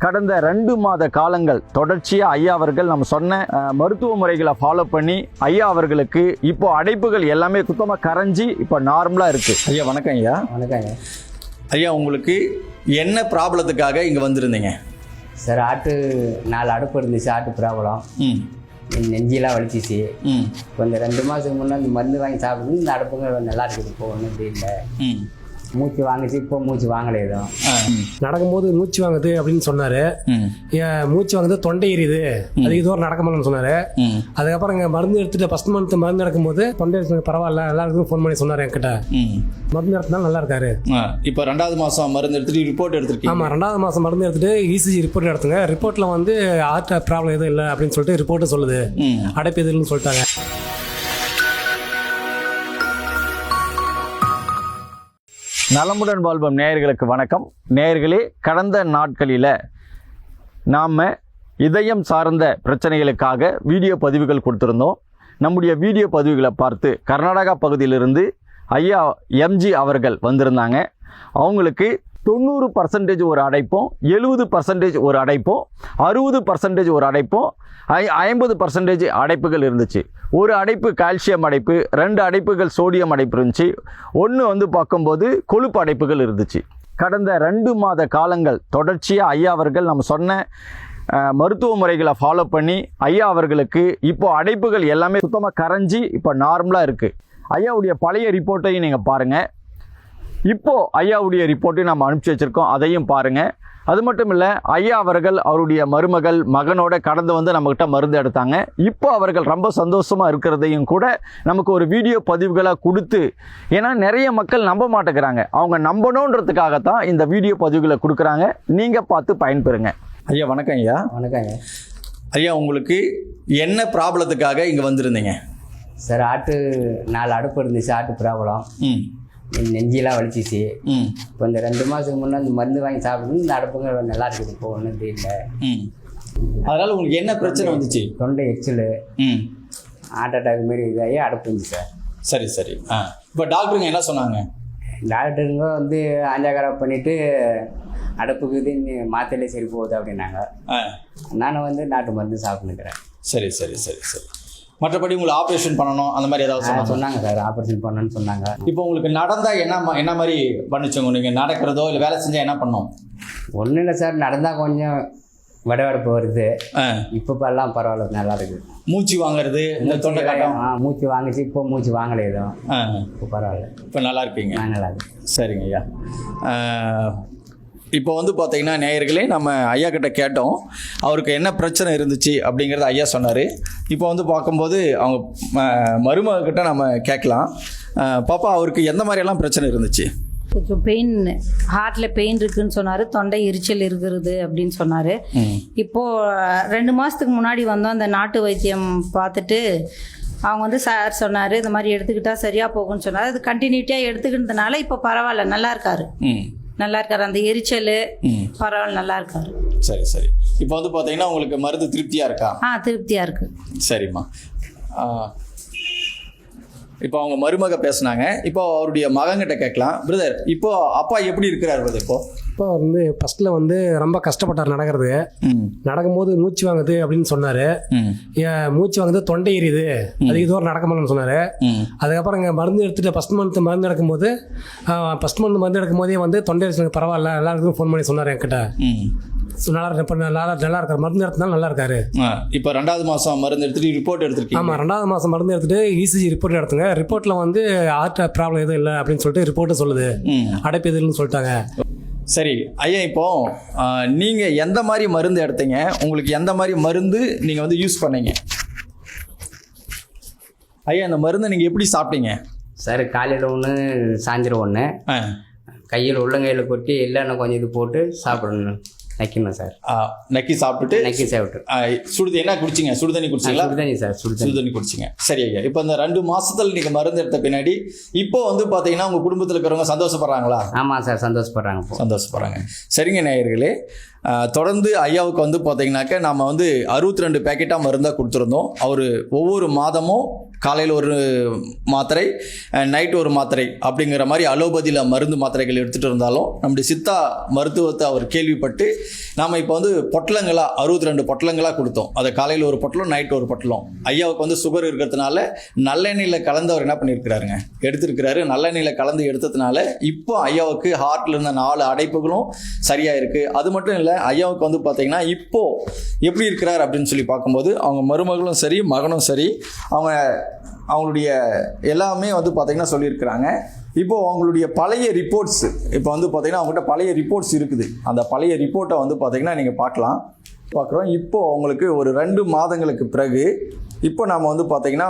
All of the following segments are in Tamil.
கடந்த 2 மாத காலங்கள் தொடர்ச்சியாக ஐயா அவர்கள் நம்ம சொன்ன மருத்துவ முறைகளை ஃபாலோ பண்ணி ஐயா அவர்களுக்கு இப்போ அடைப்புகள் எல்லாமே சுத்தமாக கரைஞ்சி இப்போ நார்மலாக இருக்குது. ஐயா வணக்கம். ஐயா வணக்கம் ஐயா. ஐயா உங்களுக்கு என்ன ப்ராப்ளத்துக்காக இங்கே வந்திருந்தீங்க? சார் 4 அடுப்பு இருந்துச்சு, ப்ராப்ளம். நெஞ்சிலாம் வலிச்சிச்சு. இப்போ இந்த 2 மாதத்துக்கு முன்னே இந்த மருந்து வாங்கி சாப்பிட்டு இந்த அடுப்புங்க நல்லா இருக்குது. இப்போ ஒன்றும் இப்படி இல்லை. மூச்சு வாங்குச்சு, இப்போ மூச்சு வாங்கலை. எதுவும் நடக்கும்போது மூச்சு வாங்குது அப்படின்னு சொன்னாரு. மூச்சு வாங்குது, தொண்டை எரியுது, அதுக்கு தூரம் நடக்க முடியலன்னு சொன்னாரு. அதுக்கப்புறம் இங்கே மருந்து எடுத்துட்டு ஃபர்ஸ்ட் மந்த் மருந்து நடக்கும்போது தொண்டை பரவாயில்ல, நல்லா இருக்குன்னு ஃபோன் பண்ணி சொன்னாரு என்கிட்ட. மருந்து எடுத்தனால நல்லா இருக்காரு. இப்போ 2வது மாதம் மருந்து எடுத்துட்டு ரிப்போர்ட் எடுத்துருக்கீங்க? ஆமாம், 2வது மாதம் மருந்து எடுத்துட்டு இசிஜி ரிப்போர்ட் எடுத்துங்க. ரிப்போர்ட்டில் வந்து ஹார்ட் ப்ராப்ளம் எதுவும் இல்லை அப்படின்னு சொல்லிட்டு ரிப்போர்ட்டு சொல்லுது. அடைப்பு எதுன்னு சொல்லிட்டாங்க. நலமுடன் வாழ்வோம் நேயர்களுக்கு வணக்கம். நேயர்களே, கடந்த நாட்களில் நாம் இதயம் சார்ந்த பிரச்சனைகளுக்காக வீடியோ பதிவுகள் கொடுத்துருந்தோம். நம்முடைய வீடியோ பதிவுகளை பார்த்து கர்நாடகா பகுதியிலிருந்து ஐயா எம்ஜி அவர்கள் வந்திருந்தாங்க. அவங்களுக்கு 90% ஒரு அடைப்பும், 70% ஒரு அடைப்பும், 60% ஒரு அடைப்பும், 50% அடைப்புகள் இருந்துச்சு. ஒரு அடைப்பு கால்சியம் அடைப்பு, 2 அடைப்புகள் சோடியம் அடைப்பு இருந்துச்சு. ஒன்று பார்க்கும்போது கொழுப்பு அடைப்புகள் இருந்துச்சு. கடந்த 2 மாத காலங்கள் தொடர்ச்சியாக ஐயா அவர்கள் நம்ம சொன்ன மருத்துவ முறைகளை ஃபாலோ பண்ணி ஐயா அவர்களுக்கு இப்போ அடைப்புகள் எல்லாமே சுத்தமாக கரைஞ்சி இப்போ நார்மலாக இருக்குது. ஐயாவுடைய பழைய ரிப்போர்ட்டையும் நீங்கள் பாருங்கள். இப்போது ஐயாவுடைய ரிப்போர்ட்டையும் நம்ம அனுப்பிச்சி வச்சுருக்கோம், அதையும் பாருங்கள். அது மட்டும் இல்லை, ஐயா அவர்கள் அவருடைய மகனோட கடந்து வந்து நம்மக்கிட்ட மருந்து எடுத்தாங்க. இப்போ அவர்கள் ரொம்ப சந்தோஷமாக இருக்கிறதையும் கூட நமக்கு ஒரு வீடியோ பதிவுகளாக கொடுத்து, ஏன்னா நிறைய மக்கள் நம்ப மாட்டேங்கிறாங்க, அவங்க நம்பணுன்றதுக்காகத்தான் இந்த வீடியோ பதிவுகளை கொடுக்குறாங்க. நீங்கள் பார்த்து பயன்பெறுங்க. ஐயா வணக்கம். ஐயா வணக்கம் ஐயா. ஐயா உங்களுக்கு என்ன ப்ராப்ளத்துக்காக இங்கே வந்திருந்தீங்க? சார் 4 அடுப்பு இருந்துச்சு, ப்ராப்ளம். நெஞ்சிலாம் வலிச்சிச்சு. இப்போ இந்த 2 மாதத்துக்கு முன்னே இந்த மருந்து வாங்கி சாப்பிட்டு இந்த அடுப்புங்க நல்லா இருக்குது. இப்போ ஒன்றும் இப்படி இல்லை. அதனால் உங்களுக்கு என்ன பிரச்சனை வந்துச்சு? தொண்டை எரிச்சல், ஹார்ட் அட்டாக் மாரி இதாகி அடுப்பு இருந்துச்சு சார். சரி சரி. இப்போ டாக்டருங்க என்ன சொன்னாங்க? டாக்டருங்க வந்து ஆஞ்சாகரா பண்ணிவிட்டு அடுப்புக்கு இது மாத்திரையிலே சரி போகுது அப்படின்னாங்க. நானும் வந்து நாட்டு மருந்து சாப்பிட்டுக்கிறேன். சரி சரி சரி சரி. மற்றபடி உங்களுக்கு ஆப்ரேஷன் பண்ணணும் அந்த மாதிரி ஏதாவது சொன்னாங்க சார்? ஆப்ரேஷன் பண்ணணும்னு சொன்னாங்க. இப்போ உங்களுக்கு நடந்தால் என்ன மாதிரி பண்ணிச்சோங்க? நீங்கள் நடக்கிறதோ இல்லை வேலை செஞ்சால் என்ன பண்ணோம்? ஒன்றும் இல்லை சார், நடந்தால் கொஞ்சம் வடவடப்பு வருது. இப்போ எல்லாம் பரவாயில்ல, நல்லா இருக்குது. மூச்சு வாங்குறது, இந்த தொண்டை கட்டம் மூச்சு வாங்கிச்சு, இப்போ மூச்சு வாங்கலை. எதுவும் இப்போ பரவாயில்ல, இப்போ நல்லா இருப்பீங்க? நல்லா இருக்கு. சரிங்க ஐயா. இப்போ வந்து பார்த்தீங்கன்னா நேயர்களே, நம்ம ஐயா கிட்ட கேட்டோம் அவருக்கு என்ன பிரச்சனை இருந்துச்சு அப்படிங்கிறத ஐயா சொன்னார். இப்போ வந்து பார்க்கும்போது அவங்க மருமகிட்ட நம்ம கேட்கலாம். பாப்பா, அவருக்கு எந்த மாதிரியெல்லாம் பிரச்சனை இருந்துச்சு? கொஞ்சம் பெயின், ஹார்ட்டில் பெயின் இருக்குதுன்னு சொன்னார். தொண்டை எரிச்சல் இருக்கிறது அப்படின்னு சொன்னார். இப்போது 2 மாதத்துக்கு முன்னாடி வந்தோம், அந்த நாட்டு வைத்தியம் பார்த்துட்டு அவங்க வந்து சார் சொன்னார் இந்த மாதிரி எடுத்துக்கிட்டால் சரியாக போகும்னு சொன்னார். அது கண்டினியூட்டியாக எடுத்துக்கிட்டதுனால இப்போ பரவாயில்ல, நல்லா இருக்காரு. நல்லா இருக்காரு. அந்த எரிச்சல் பரவாயில்ல, நல்லா இருக்காரு. சரி சரி. இப்போ வந்து பார்த்தீங்கன்னா உங்களுக்கு மருந்து திருப்தியாக இருக்கா? திருப்தியாக இருக்கு. சரிம்மா. இப்போ அவங்க மருமக பேசுனாங்க. இப்போ அவருடைய மகன்கிட்ட கேட்கலாம். பிரதர், இப்போ அப்பா எப்படி இருக்கிறார் பிரதர்? இப்போ வந்து ஃபர்ஸ்ட்ல வந்து ரொம்ப கஷ்டப்பட்டார் நடக்கிறது. நடக்கும்போது மூச்சு வாங்குது அப்படின்னு சொன்னாரு. மூச்சு வாங்குது, தொண்டை எரியுது, அதுக்கு தூரம் நடக்க முடியலன்னு சொன்னாரு. அதுக்கப்புறம் இங்கே மருந்து எடுத்துட்டு ஃபர்ஸ்ட் மந்த் மருந்து எடுக்கும்போதே வந்து தொண்டை எரிச்சல் பரவாயில்ல, நல்லா இருக்குன்னு ஃபோன் பண்ணி சொன்னார் என்கிட்ட. நல்லா இருக்காரு. மருந்து எடுத்தனால நல்லா இருக்காரு. இப்போ 2வது மாதம் மருந்து எடுத்துட்டு ரிப்போர்ட் எடுத்துருக்கீங்க? ஆமாம், 2வது மாதம் மருந்து எடுத்துட்டு இசிஜி ரிப்போர்ட் எடுத்துங்க. ரிப்போர்ட்டில் வந்து ஹார்ட் ப்ராப்ளம் எதுவும் இல்லை அப்படின்னு சொல்லிட்டு ரிப்போர்ட்டு சொல்லுது. அடைப்பு எதுன்னு சொல்லிட்டாங்க. சரி ஐயா, இப்போ நீங்கள் எந்த மாதிரி மருந்து எடுத்தீங்க? உங்களுக்கு எந்த மாதிரி மருந்து நீங்கள் வந்து யூஸ் பண்ணீங்க? ஐயா, அந்த மருந்தை நீங்கள் எப்படி சாப்பிட்டீங்க? சார் காலையில் ஒன்று, சாயந்தரம் ஒன்று. கையில் உள்ளங்கையில் கொட்டி இல்லைன்னா கொஞ்சம் இது போட்டு சாப்பிடணும், நக்கணும் சார். நக்கி சாப்பிட்டு சுடுதண்ணி என்ன குடிச்சிங்க? சுடுதண்ணி குடிச்சிங்களா? சுடுதண்ணி சார், சுடுதண்ணி குடிச்சிங்க. சரி ஐயா, இப்போ இந்த 2 மாசத்துல நீங்கள் மருந்து எடுத்த பின்னாடி இப்போ வந்து பார்த்தீங்கன்னா உங்கள் குடும்பத்தில் இருக்கிறவங்க சந்தோஷப்படுறாங்களா? ஆமாம் சார், சந்தோஷப்படுறாங்க. சரிங்க நேயர்களே, தொடர்ந்து ஐயாவுக்கு வந்து பார்த்தீங்கன்னாக்க நாம் வந்து 62 பேக்கெட்டாக மருந்தாக கொடுத்துருந்தோம். அவர் ஒவ்வொரு மாதமும் காலையில் ஒரு மாத்திரை, நைட்டு ஒரு மாத்திரை அப்படிங்கிற மாதிரி அலோபதியில் மருந்து மாத்திரைகள் எடுத்துகிட்டு இருந்தாலும் நம்முடைய சித்தா மருத்துவத்தை அவர் கேள்விப்பட்டு நாம் இப்போ வந்து பொட்டலங்களாக 62 பொட்டலங்களாக கொடுத்தோம். அதை காலையில் ஒரு பொட்டலம், நைட்டு ஒரு பொட்டலம். ஐயாவுக்கு வந்து சுகர் இருக்கிறதுனால நல்லெண்ணெயில் கலந்து அவர் என்ன பண்ணியிருக்கிறாருங்க, எடுத்துருக்கிறாரு. நல்லெண்ணெயில் கலந்து எடுத்ததுனால இப்போ ஐயாவுக்கு ஹார்ட்டில் இருந்த 4 அடைப்புகளும் சரியாக இருக்குது. அது மட்டும் இல்லை, ஐயாவுக்கு வந்து பார்த்தீங்கன்னா இப்போது எப்படி இருக்கிறார் அப்படின்னு சொல்லி பார்க்கும்போது அவங்க மருமகளும் சரி, மகனும் சரி, அவங்களுடைய எல்லாமே வந்து பார்த்திங்கன்னா சொல்லியிருக்கிறாங்க. இப்போது அவங்களுடைய பழைய ரிப்போர்ட்ஸ் இப்போ வந்து பார்த்திங்கன்னா அவங்ககிட்ட பழைய ரிப்போர்ட்ஸ் இருக்குது. அந்த பழைய ரிப்போர்ட்டை வந்து பார்த்திங்கன்னா நீங்கள் பார்க்குறோம். இப்போது அவங்களுக்கு ஒரு 2 மாதங்களுக்கு பிறகு இப்போ நாம் வந்து பார்த்திங்கன்னா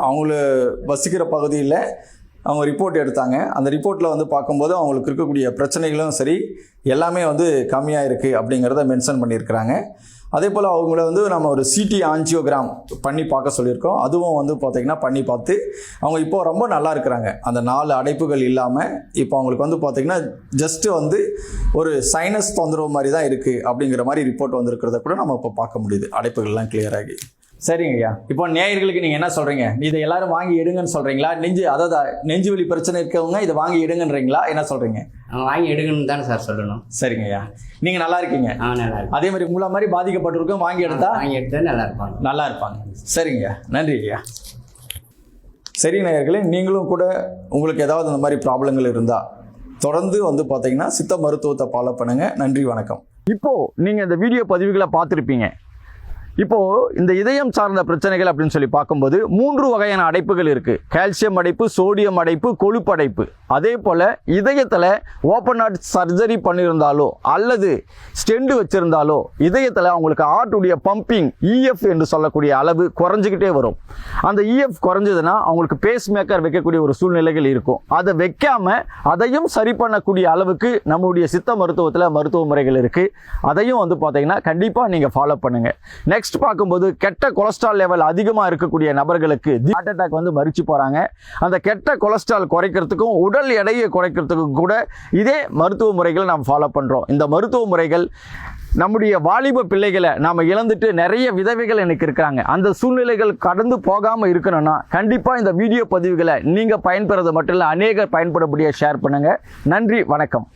அவங்கள வசிக்கிற பகுதியில் அவங்க ரிப்போர்ட் எடுத்தாங்க. அந்த ரிப்போர்ட்டில் வந்து பார்க்கும்போது அவங்களுக்கு இருக்கக்கூடிய பிரச்சனைகளும் சரி எல்லாமே வந்து கம்மியாக இருக்குது அப்படிங்கிறத மென்ஷன் பண்ணியிருக்கிறாங்க. அதே போல் அவங்கள வந்து நம்ம ஒரு சிடி ஆஞ்சியோகிராம் பண்ணி பார்க்க சொல்லியிருக்கோம். அதுவும் வந்து பார்த்திங்கன்னா பண்ணி பார்த்து அவங்க இப்போ ரொம்ப நல்லா இருக்கிறாங்க. அந்த 4 அடைப்புகள் இல்லாமல் இப்போ அவங்களுக்கு வந்து பார்த்திங்கன்னா ஜஸ்ட்டு வந்து ஒரு சைனஸ் தொந்தரவு மாதிரி தான் இருக்குது அப்படிங்கிற மாதிரி ரிப்போர்ட் வந்திருக்கிறத கூட நம்ம இப்போ பார்க்க முடியுது, அடைப்புகள்லாம் கிளியர் ஆகி. சரிங்க ஐயா, இப்போ நேயர்களுக்கு நீங்கள் என்ன சொல்கிறீங்க? இதை எல்லாரும் வாங்கி எடுங்கன்னு சொல்கிறீங்களா? நெஞ்சு வலி பிரச்சனை இருக்கவங்க இதை வாங்கி எடுங்கன்றீங்களா? என்ன சொல்கிறீங்க? வாங்கி எடுக்கணும்னு தானே சார் சொல்லணும். சரிங்க ஐயா, நீங்கள் நல்லா இருக்கீங்க. நல்லா இருக்கு. அதே மாதிரி உங்களை மாதிரி பாதிக்கப்பட்டிருக்கோம் வாங்கி எடுத்தா நல்லா இருப்பாங்க. சரிங்க, நன்றி ஐயா. சரி நேயர்களே, நீங்களும் கூட உங்களுக்கு ஏதாவது இந்த மாதிரி ப்ராப்ளங்கள் இருந்தால் தொடர்ந்து வந்து பார்த்தீங்கன்னா சித்த மருத்துவத்தை ஃபாலோ பண்ணுங்கள். நன்றி, வணக்கம். இப்போது நீங்கள் இந்த வீடியோ பதிவுகளை பார்த்துருப்பீங்க. இப்போது இந்த இதயம் சார்ந்த பிரச்சனைகள் அப்படின்னு சொல்லி பார்க்கும்போது 3 வகையான அடைப்புகள் இருக்குது. கால்சியம் அடைப்பு, சோடியம் அடைப்பு, கொழுப்பு அடைப்பு. அதே போல் இதயத்தில் ஓப்பன் ஹார்ட் சர்ஜரி பண்ணியிருந்தாலோ அல்லது ஸ்டெண்ட் வச்சுருந்தாலோ இதயத்தில் அவங்களுக்கு ஹார்ட்டுடைய பம்பிங் இஎஃப் என்று சொல்லக்கூடிய அளவு குறைஞ்சிக்கிட்டே வரும். அந்த இஎஃப் குறைஞ்சதுன்னா அவங்களுக்கு பேஸ் மேக்கர் வைக்கக்கூடிய ஒரு சூழ்நிலைகள் இருக்கும். அதை வைக்காமல் அதையும் சரி பண்ணக்கூடிய அளவுக்கு நம்முடைய சித்த மருத்துவத்தில் மருத்துவ முறைகள் இருக்குது. அதையும் வந்து பார்த்தீங்கன்னா கண்டிப்பாக நீங்கள் ஃபாலோ பண்ணுங்கள். நெக்ஸ்ட் பார்க்கும்போது கெட்ட கொலஸ்ட்ரால் லெவல் அதிகமாக இருக்கக்கூடிய நபர்களுக்கு ஹார்ட் அட்டாக் வந்து மரிச்சு போகிறாங்க. அந்த கெட்ட கொலஸ்ட்ரால் குறைக்கிறதுக்கும் உடல் எடையை குறைக்கிறதுக்கும் கூட இதே மருத்துவ முறைகளை நாம் ஃபாலோ பண்ணுறோம். இந்த மருத்துவ முறைகள் நம்முடைய வாலிப பிள்ளைகளை நாம் இழந்துட்டு நிறைய விதவைகள் எனக்கு இருக்கிறாங்க. அந்த சூழ்நிலைகள் கடந்து போகாமல் இருக்கணும்னா கண்டிப்பாக இந்த வீடியோ பதிவுகளை நீங்கள் பயன்பெறது மட்டும் இல்லை, அநேகர் பயன்படக்கூடிய ஷேர் பண்ணுங்கள். நன்றி, வணக்கம்.